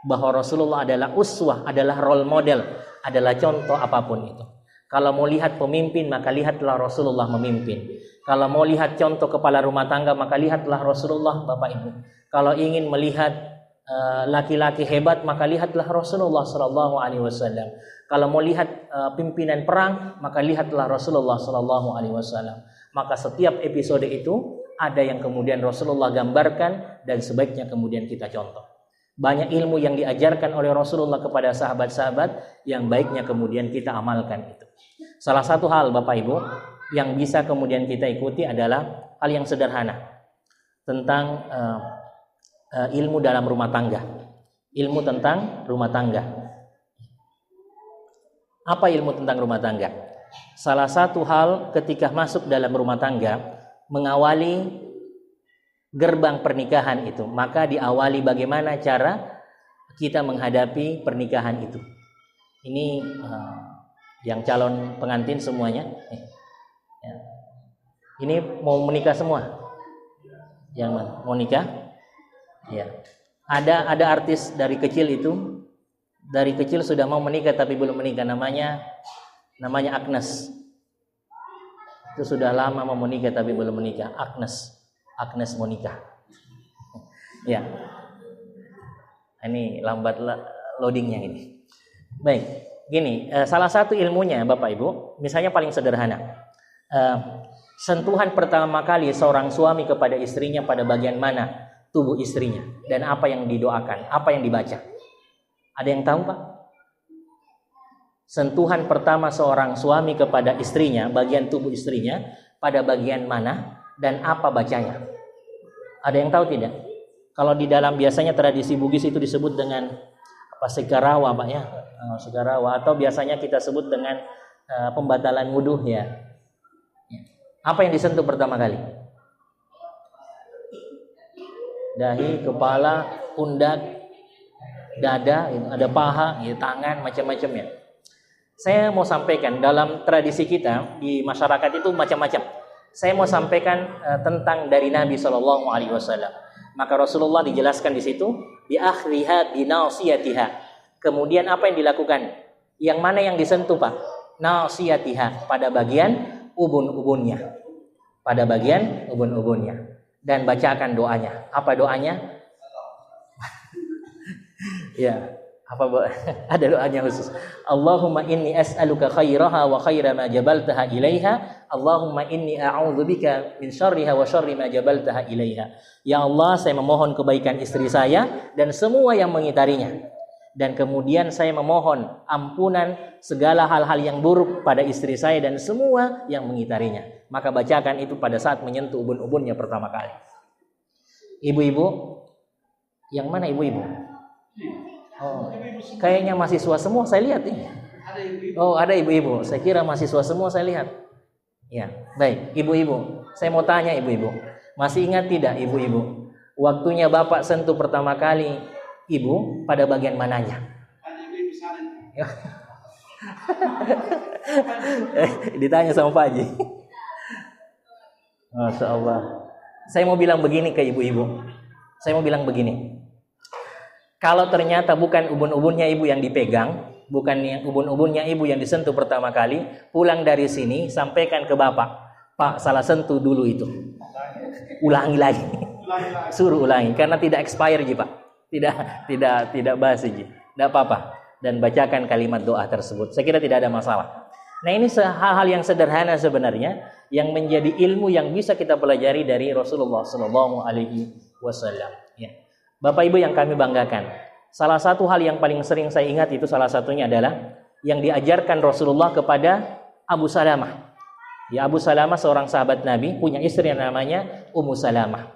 bahwa Rasulullah adalah uswah, adalah role model, adalah contoh apapun itu. Kalau mau lihat pemimpin, maka lihatlah Rasulullah memimpin. Kalau mau lihat contoh kepala rumah tangga, maka lihatlah Rasulullah, Bapak Ibu. Kalau ingin melihat laki-laki hebat, maka lihatlah Rasulullah SAW. Kalau mau lihat pimpinan perang, maka lihatlah Rasulullah SAW. Maka setiap episode itu ada yang kemudian Rasulullah gambarkan dan sebaiknya kemudian kita contoh. Banyak ilmu yang diajarkan oleh Rasulullah kepada sahabat-sahabat yang baiknya kemudian kita amalkan itu. Salah satu hal Bapak Ibu yang bisa kemudian kita ikuti adalah hal yang sederhana tentang ilmu dalam rumah tangga. Ilmu tentang rumah tangga. Apa ilmu tentang rumah tangga? Salah satu hal ketika masuk dalam rumah tangga, mengawali gerbang pernikahan itu, maka diawali bagaimana cara kita menghadapi pernikahan itu. Ini yang calon pengantin semuanya. Ya. Ini mau menikah semua? Yang mana? Mau nikah? Ya. Ada artis dari kecil itu, dari kecil sudah mau menikah tapi belum menikah, namanya Agnes. Itu sudah lama mau menikah tapi belum menikah. Agnes mau nikah. Ya. Ini lambat loadingnya ini. Baik, gini, salah satu ilmunya Bapak Ibu, misalnya paling sederhana. Sentuhan pertama kali seorang suami kepada istrinya pada bagian mana tubuh istrinya, dan apa yang didoakan, apa yang dibaca? Ada yang tahu, Pak? Sentuhan pertama seorang suami kepada istrinya, bagian tubuh istrinya, pada bagian mana dan apa bacanya? Ada yang tahu tidak? Kalau di dalam biasanya tradisi Bugis itu disebut dengan apa, segarawa, Pak ya? Segarawa, atau biasanya kita sebut dengan pembatalan wudu ya. Apa yang disentuh pertama kali? Dahi, kepala, pundak, dada, ada paha, ya, tangan, macam-macam ya. Saya mau sampaikan dalam tradisi kita di masyarakat itu macam-macam. Saya mau sampaikan tentang dari Nabi SAW. Maka Rasulullah dijelaskan di situ, di akhriha binasiyatiha. Kemudian apa yang dilakukan? Yang mana yang disentuh, Pak? Nasiyatiha, pada bagian ubun-ubunnya. Pada bagian ubun-ubunnya. Dan bacakan doanya. Apa doanya? Ya, apa ada doanya khusus. Allahumma inni as'aluka khairaha wa khaira ma jabaltaha ilaiha. Allahumma inni a'udzubika min syarriha wa syarri ma jabaltaha ilaiha. Ya Allah, saya memohon kebaikan istri saya dan semua yang mengitarinya. Dan kemudian saya memohon ampunan segala hal-hal yang buruk pada istri saya dan semua yang mengitarinya. Maka bacakan itu pada saat menyentuh ubun-ubunnya pertama kali. Ibu-ibu, yang mana ibu-ibu? Oh, kayaknya mahasiswa semua saya lihat ini. Oh, ada ibu-ibu. Saya kira mahasiswa semua saya lihat. Ya, baik. Ibu-ibu, saya mau tanya ibu-ibu. Masih ingat tidak ibu-ibu? Waktunya Bapak sentuh pertama kali ibu pada bagian mananya? Ditanya sama Pak Haji. Masya Allah. Saya mau bilang begini ke ibu-ibu. Saya mau bilang begini. Kalau ternyata bukan ubun-ubunnya ibu yang dipegang, bukan yang ubun-ubunnya ibu yang disentuh pertama kali, pulang dari sini sampaikan ke Bapak, Pak, salah sentuh dulu itu. Ulangi lagi. Suruh ulangi karena tidak expire Ji, Pak. Tidak basi Ji. Tidak apa-apa. Dan bacakan kalimat doa tersebut. Saya kira tidak ada masalah. Nah, ini hal-hal yang sederhana sebenarnya yang menjadi ilmu yang bisa kita pelajari dari Rasulullah SAW. Ya. Bapak Ibu yang kami banggakan, salah satu hal yang paling sering saya ingat itu salah satunya adalah yang diajarkan Rasulullah kepada Abu Salamah. Ya, Abu Salamah seorang sahabat Nabi, punya istri yang namanya Ummu Salamah.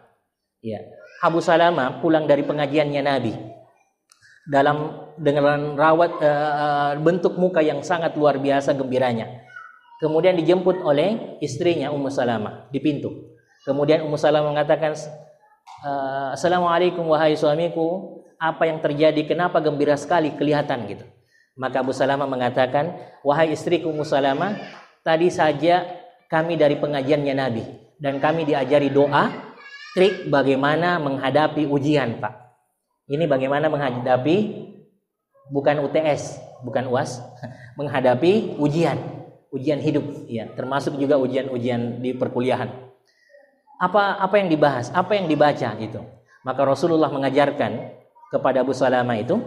Ya, Abu Salamah pulang dari pengajiannya Nabi dengan rawat bentuk muka yang sangat luar biasa gembiranya. Kemudian dijemput oleh istrinya Ummu Salamah di pintu. Kemudian Ummu Salamah mengatakan, Assalamualaikum wahai suamiku, apa yang terjadi, kenapa gembira sekali kelihatan gitu. Maka Abu Salamah mengatakan, wahai istriku Ummu Salamah, tadi saja kami dari pengajiannya Nabi dan kami diajari doa, trik bagaimana menghadapi ujian, Pak. Ini bagaimana menghadapi, bukan UTS, bukan UAS, menghadapi ujian hidup, ya, termasuk juga ujian di perkuliahan. Apa yang dibahas, apa yang dibaca itu. Maka Rasulullah mengajarkan kepada Abu Salamah itu,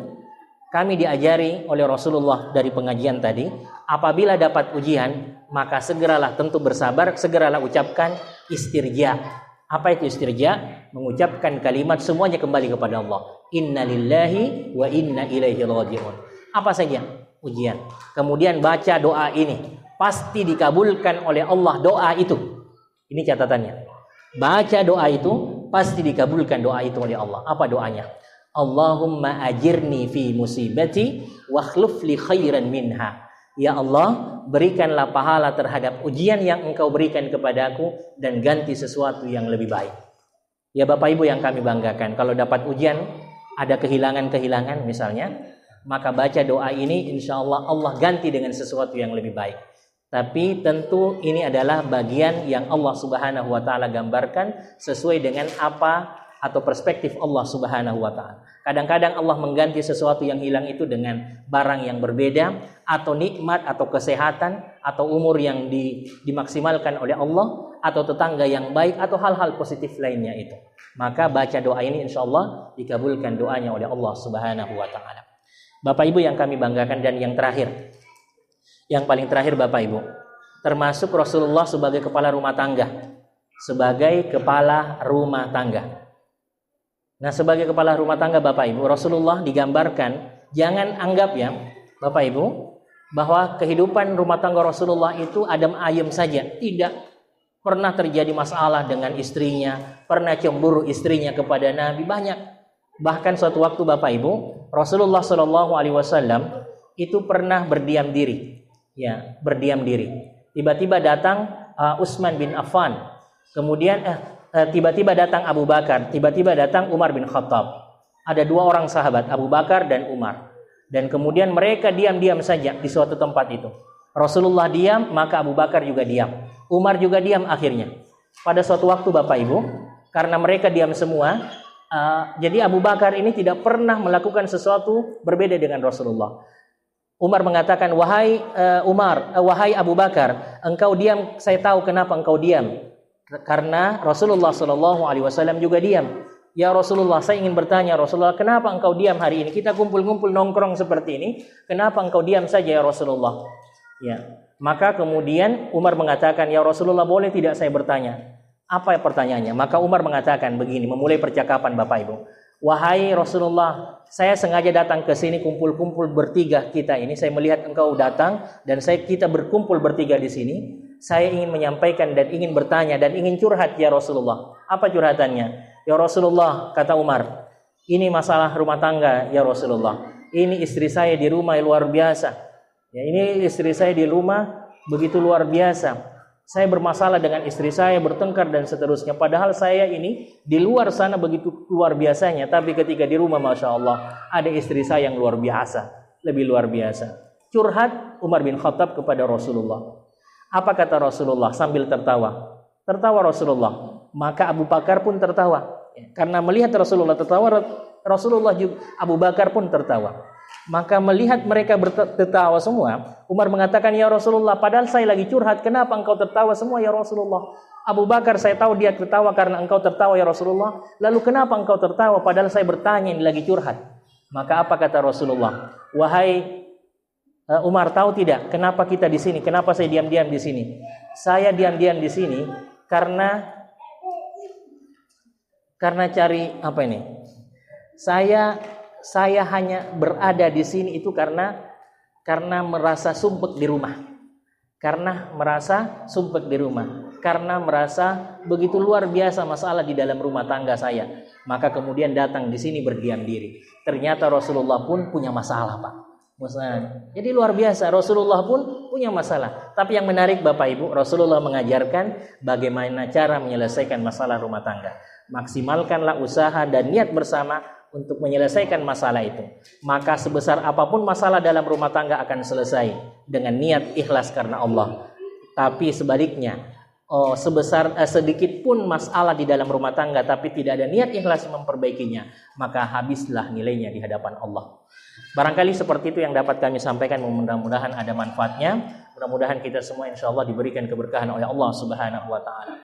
kami diajari oleh Rasulullah dari pengajian tadi, apabila dapat ujian, maka segeralah, tentu bersabar, segeralah ucapkan istirja. Apa itu istirja? Mengucapkan kalimat semuanya kembali kepada Allah. Inna lillahi wa inna ilaihi raji'un. Apa saja ujian. Kemudian baca doa ini. Pasti dikabulkan oleh Allah doa itu. Ini catatannya. Baca doa itu, pasti dikabulkan doa itu oleh Allah. Apa doanya? Allahumma ajirni fi musibati wa akhluf li khairan minha. Ya Allah, berikanlah pahala terhadap ujian yang Engkau berikan kepadaku dan ganti sesuatu yang lebih baik. Ya Bapak Ibu yang kami banggakan, kalau dapat ujian ada kehilangan-kehilangan misalnya, maka baca doa ini insya Allah Allah ganti dengan sesuatu yang lebih baik. Tapi tentu ini adalah bagian yang Allah Subhanahu wa taala gambarkan sesuai dengan apa atau perspektif Allah Subhanahu wa taala. Kadang-kadang Allah mengganti sesuatu yang hilang itu dengan barang yang berbeda, atau nikmat, atau kesehatan, atau umur yang dimaksimalkan oleh Allah, atau tetangga yang baik, atau hal-hal positif lainnya itu. Maka baca doa ini insya Allah dikabulkan doanya oleh Allah Subhanahu wa taala. Bapak Ibu yang kami banggakan, dan yang terakhir, yang paling terakhir Bapak Ibu, termasuk Rasulullah sebagai kepala rumah tangga. Sebagai kepala rumah tangga. Nah, sebagai kepala rumah tangga Bapak Ibu, Rasulullah digambarkan, jangan anggap ya Bapak Ibu, bahwa kehidupan rumah tangga Rasulullah itu adem ayem saja. Tidak pernah terjadi masalah dengan istrinya, pernah cemburu istrinya kepada Nabi, banyak. Bahkan suatu waktu Bapak Ibu, Rasulullah Shallallahu Alaihi Wasallam itu pernah berdiam diri, ya berdiam diri. Tiba-tiba datang Utsman bin Affan, kemudian tiba-tiba datang Abu Bakar, tiba-tiba datang Umar bin Khattab. Ada dua orang sahabat, Abu Bakar dan Umar. Dan kemudian mereka diam-diam saja di suatu tempat itu. Rasulullah diam, maka Abu Bakar juga diam. Umar juga diam akhirnya. Pada suatu waktu Bapak Ibu, karena mereka diam semua, jadi Abu Bakar ini tidak pernah melakukan sesuatu berbeda dengan Rasulullah. Umar mengatakan, wahai wahai Abu Bakar, engkau diam, saya tahu kenapa engkau diam. Karena Rasulullah Shallallahu Alaihi Wasallam juga diam. Ya Rasulullah, saya ingin bertanya Rasulullah, kenapa engkau diam hari ini? Kita kumpul-kumpul nongkrong seperti ini, kenapa engkau diam saja ya Rasulullah? Ya, maka kemudian Umar mengatakan, ya Rasulullah, boleh tidak saya bertanya? Apa pertanyaannya? Maka Umar mengatakan begini, memulai percakapan Bapak Ibu. Wahai Rasulullah, saya sengaja datang ke sini kumpul-kumpul bertiga kita ini. Saya melihat engkau datang dan kita berkumpul bertiga di sini. Saya ingin menyampaikan dan ingin bertanya dan ingin curhat ya Rasulullah. Apa curhatannya? Ya Rasulullah, kata Umar, ini masalah rumah tangga ya Rasulullah. Ini istri saya di rumah luar biasa. Ya, ini istri saya di rumah begitu luar biasa. Saya bermasalah dengan istri saya, bertengkar dan seterusnya. Padahal saya ini di luar sana begitu luar biasanya. Tapi ketika di rumah, Masya Allah, ada istri saya yang luar biasa. Lebih luar biasa. Curhat Umar bin Khattab kepada Rasulullah. Apa kata Rasulullah sambil tertawa? Tertawa Rasulullah. Maka Abu Bakar pun tertawa. Karena melihat Rasulullah tertawa, Rasulullah juga, Abu Bakar pun tertawa. Maka melihat mereka tertawa semua, Umar mengatakan, ya Rasulullah, padahal saya lagi curhat, kenapa engkau tertawa semua ya Rasulullah? Abu Bakar, saya tahu dia tertawa karena engkau tertawa ya Rasulullah. Lalu kenapa engkau tertawa padahal saya bertanya ini lagi curhat? Maka apa kata Rasulullah? Wahai Umar, tahu tidak kenapa kita di sini? Kenapa saya diam-diam di sini? Saya diam-diam di sini karena cari apa ini? Saya hanya berada di sini itu karena merasa sumpek di rumah. Karena merasa sumpek di rumah. Karena merasa begitu luar biasa masalah di dalam rumah tangga saya. Maka kemudian datang di sini berdiam diri. Ternyata Rasulullah pun punya masalah, Pak. Jadi luar biasa, Rasulullah pun punya masalah. Tapi yang menarik Bapak Ibu, Rasulullah mengajarkan bagaimana cara menyelesaikan masalah rumah tangga. Maksimalkanlah usaha dan niat bersama untuk menyelesaikan masalah itu. Maka sebesar apapun masalah dalam rumah tangga akan selesai dengan niat ikhlas karena Allah. Tapi sebaliknya, sedikit pun masalah di dalam rumah tangga tapi tidak ada niat ikhlas memperbaikinya, maka habislah nilainya di hadapan Allah. Barangkali seperti itu yang dapat kami sampaikan. Mudah-mudahan ada manfaatnya. Mudah-mudahan kita semua insya Allah diberikan keberkahan oleh Allah Subhanahu wa ta'ala.